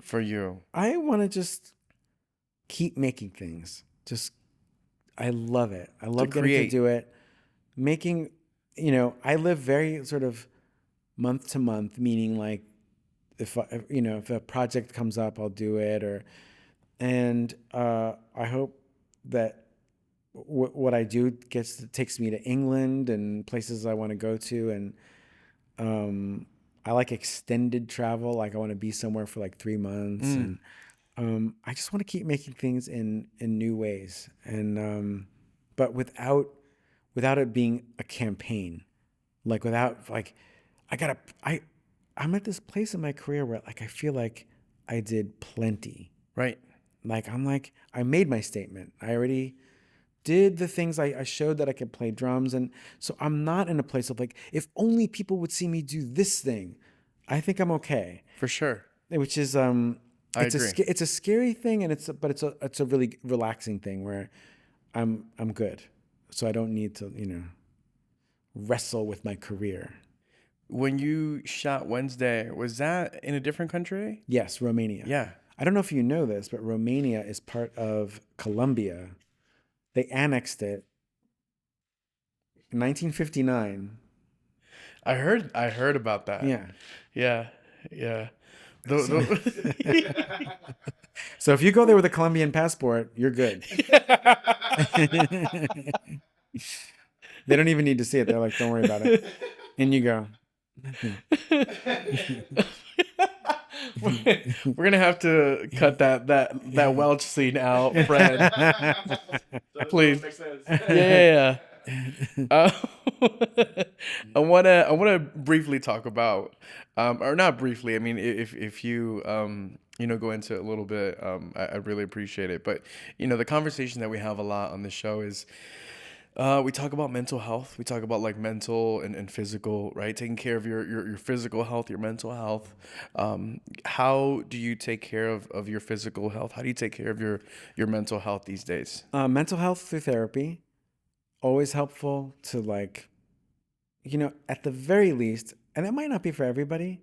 for you? I want to just keep making things. Just I love it. I To love getting to create, do it. Making, I live very sort of month to month, meaning like if a project comes up, I'll do it, and I hope that what I do takes me to England and places I want to go to, and I like extended travel. Like I want to be somewhere for like 3 months, mm, and I just want to keep making things in new ways, and but without it being a campaign, like without like I gotta I I'm at this place in my career where like I feel like I did plenty. right, Like I'm like I made my statement. I already did the things I showed that I could play drums, and so I'm not in a place of like if only people would see me do this thing. I think I'm okay, for sure. which is I agree. it's a scary thing, and but it's a really relaxing thing where I'm good, so I don't need to wrestle with my career. When you shot Wednesday, was that in a different country? Yes, Romania. Yeah, I don't know if you know this, but Romania is part of Colombia. They annexed it in 1959. I heard about that. Yeah. Yeah, yeah. So, The so if you go there with a Colombian passport, you're good. They don't even need to see it. They're like, don't worry about it. In you go. We're gonna have to cut that Welch scene out, Fred. Please. Yeah, yeah, yeah. I wanna briefly talk about, or not briefly. I mean, if you go into it a little bit, I really appreciate it. But the conversation that we have a lot on the show is, we talk about mental health. We talk about like mental and physical, right? Taking care of your physical health, your mental health. How do you take care of your physical health? How do you take care of your mental health these days? Mental health through therapy, always helpful to like, at the very least, and it might not be for everybody,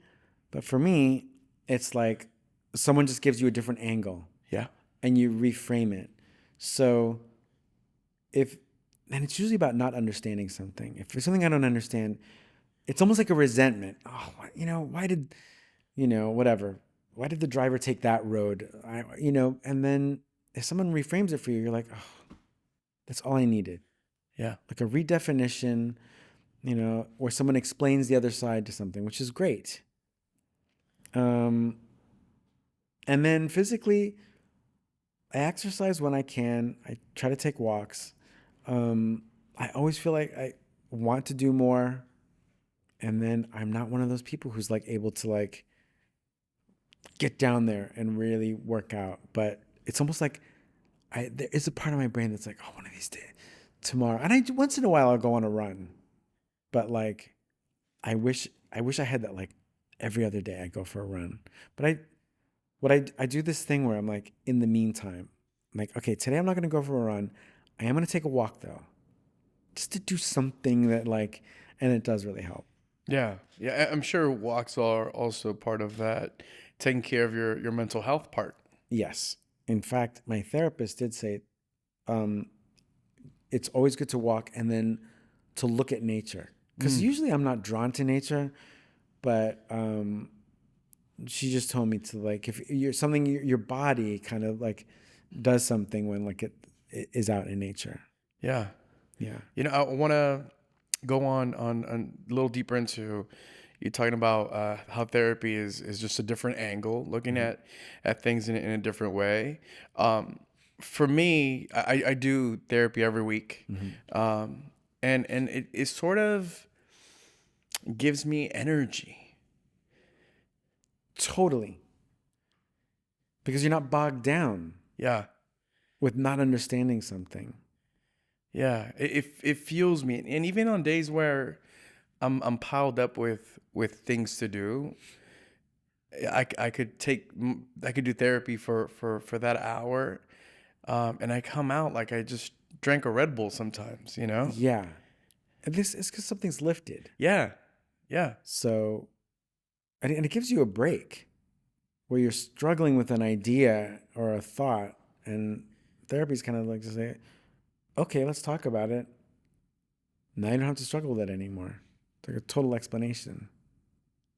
but for me, it's like someone just gives you a different angle Yeah. and you reframe it. So if, and it's usually about not understanding something. If there's something I don't understand, it's almost like a resentment. Oh, why did, whatever. Why did the driver take that road? And then if someone reframes it for you, you're like, oh, that's all I needed. Yeah. Like a redefinition, where someone explains the other side to something, which is great. And then physically, I exercise when I can. I try to take walks. I always feel like I want to do more, and then I'm not one of those people who's like able to like get down there and really work out. But it's almost like there is a part of my brain that's like, oh, one of these days, tomorrow. And I once in a while I'll go on a run, but like I wish I had that like every other day I go for a run. But I do this thing where I'm like in the meantime, I'm like, okay, today I'm not gonna go for a run. I am gonna take a walk though, just to do something that like, and it does really help. Yeah. Yeah. I'm sure walks are also part of that, taking care of your mental health part. Yes. In fact, my therapist did say, it's always good to walk and then to look at nature. Because usually I'm not drawn to nature, but she just told me to like if you're something your body kind of like does something when like it is out in nature. Yeah. Yeah. I want to go on a little deeper into you talking about how therapy is just a different angle, looking at things in a different way. For me, I do therapy every week, and it sort of gives me energy. Totally. Because you're not bogged down Yeah, with not understanding something. yeah. It fuels me, and even on days where I'm piled up with things to do, I could I could do therapy for that hour, and I come out like I just drank a Red Bull sometimes, you know? Yeah. And this is because something's lifted. Yeah. Yeah. So, and it gives you a break where you're struggling with an idea or a thought. And therapy is kind of like to say, okay, let's talk about it. Now you don't have to struggle with it anymore. It's like a total explanation.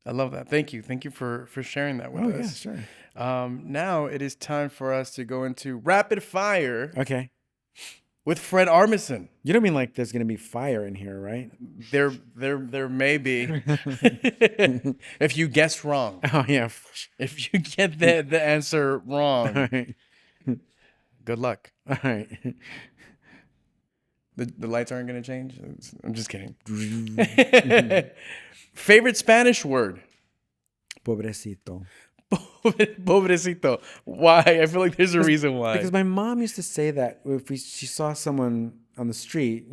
I love that. Thank you. Thank you for sharing that with Oh, us. yeah, sure. Now it is time for us to go into rapid fire Okay. with Fred Armisen. You don't mean like there's going to be fire in here, right? There may be. If you guess wrong. Oh, yeah. If you get the answer wrong, All right. good luck. All right. The lights aren't going to change? I'm just kidding. Favorite Spanish word? Pobrecito. Pobrecito. Why? I feel like there's a reason why. Because my mom used to say that if she saw someone on the street,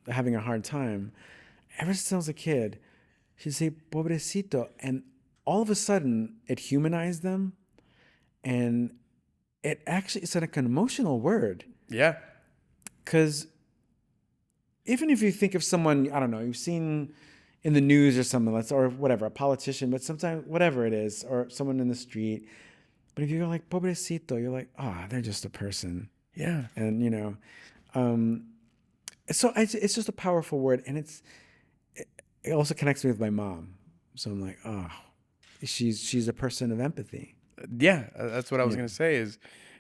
having a hard time, ever since I was a kid, she'd say pobrecito. And all of a sudden, it humanized them. And it's like an emotional word. Yeah. Because even if you think of someone, I don't know, you've seen in the news or something, or whatever, a politician, but sometimes whatever it is, or someone in the street. But if you go like pobrecito, you're like, they're just a person. Yeah. And so it's just a powerful word, and it also connects me with my mom. So I'm like, she's a person of empathy. Yeah, that's what I was gonna say. Is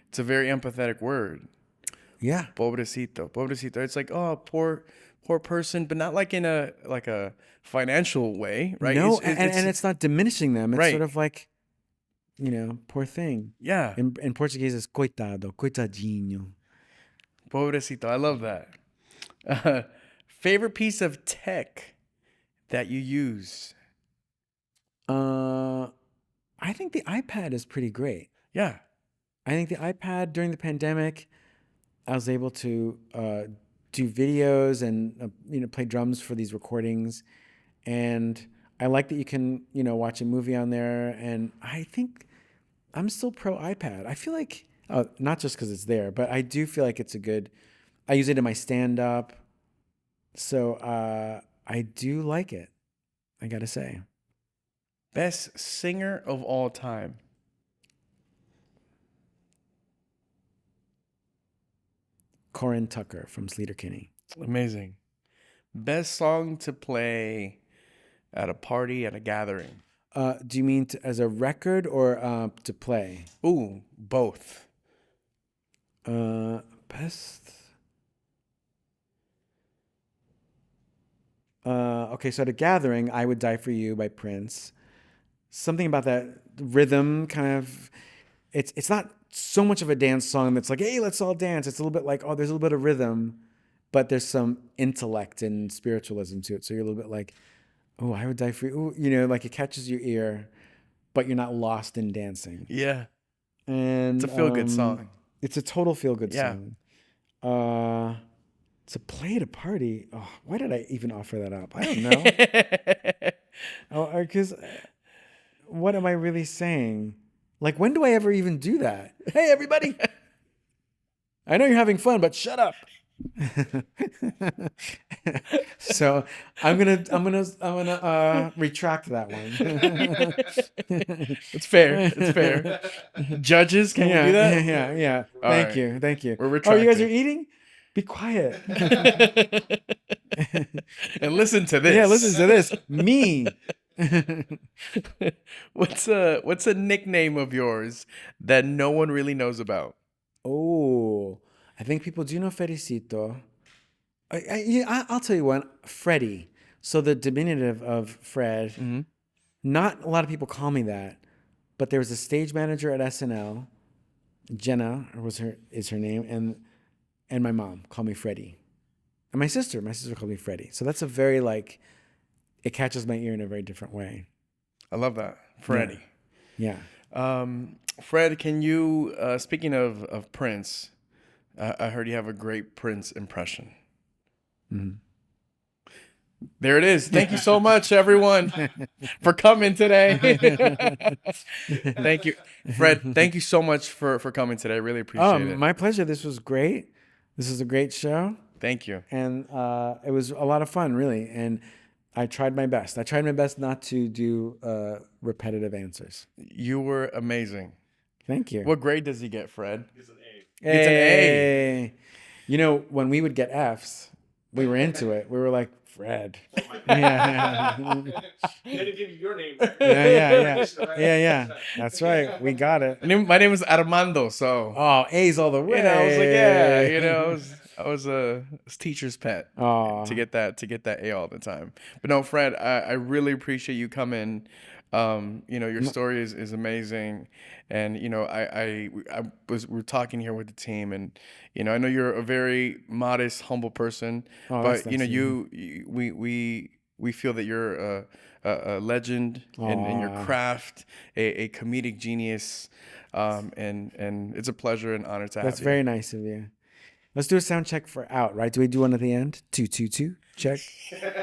it's a very empathetic word. Yeah. Pobrecito, pobrecito. It's like, poor person, but not like in a financial way, right? No, and it's not diminishing them. It's right. sort of like, poor thing. Yeah. In Portuguese, it's coitado, coitadinho. Pobrecito. I love that. Favorite piece of tech that you use? I think the iPad is pretty great. Yeah. I think the iPad during the pandemic, I was able to do videos and play drums for these recordings, and I like that you can watch a movie on there. And I think I'm still pro iPad. I feel like not just because it's there, but I do feel like it's a good. I use it in my stand up, so I do like it. I gotta say. Best singer of all time? Corin Tucker from Sleater-Kinney. Amazing. Best song to play at a party, at a gathering? Do you mean as a record or to play? Ooh, both. Best. Okay, so at a gathering, I Would Die For You by Prince. Something about that rhythm kind of, it's not so much of a dance song that's like, hey, let's all dance. It's a little bit like, there's a little bit of rhythm, but there's some intellect and spiritualism to it. So you're a little bit like, I would die for you. Ooh, like it catches your ear, but you're not lost in dancing. Yeah. And it's a feel-good song. It's a total feel-good song. To play at a party, why did I even offer that up? I don't know. Because what am I really saying? Like, when do I ever even do that? Hey, everybody! I know you're having fun, but shut up. So I'm gonna retract that one. It's fair. It's fair. Judges, can we do that? Yeah. All Thank right. you. We're Oh, you retracting. guys are eating? Be quiet. And listen to Yeah, listen this. to this. Me. What's a nickname of yours that no one really knows about? Oh, I think people do know Felicito. I'll tell you one, Freddie. So the diminutive of Fred. Hmm. Not a lot of people call me that, but there was a stage manager at SNL. Jenna is her name, and my mom called me Freddie, and my sister called me Freddie. So that's a very like it catches my ear in a very different way. I love that, Yeah, Freddie. yeah. Fred, can you? Speaking of Prince, I heard you have a great Prince impression. Mhm. There it is. Thank you so much, everyone, for coming today. Thank you, Fred. Thank you so much for coming today. I really Oh, appreciate it. my pleasure. This was great. This is a great show, Thank you. and it was a lot of fun, really. And I tried my best. I tried my best not to do repetitive answers. You were amazing. Thank you. What grade does he get, Fred? It's an A. Hey, you know, when we would get Fs, we were into it. We were like, Fred. Yeah. They didn't give you your name. Yeah. That's right. We got it. My name is Armando, so Oh, A's all the way. I was like, yeah, I was a teacher's pet Aw. to get that A all the time. But no, Fred, I really appreciate you coming. Your story is amazing, and we're talking here with the team, and I know you're a very modest, humble person, Oh, but that's nice of you. we feel that you're a legend in your Aw. craft, a comedic genius, and it's a pleasure and honor to That's have you. very nice of you. Let's do a sound check for out, right? Do we do one at the end? 2 2 2. Check.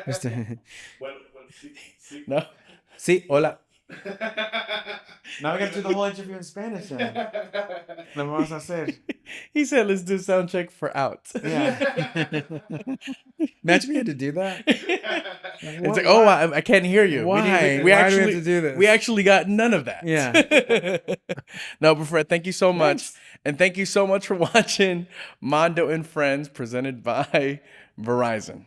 Let's do- No. Sí, hola. Now we got to do the whole interview in Spanish now. Lo vamos a hacer. He said, "Let's do sound check for out." Yeah. Imagine we had to do that. It's like, oh, I can't hear you. Why? We Why do we actually have to do this? We actually got none of that. Yeah. No, but Fred, thank you so much, Thanks. and thank you so much for watching Mando and Friends, presented by Verizon.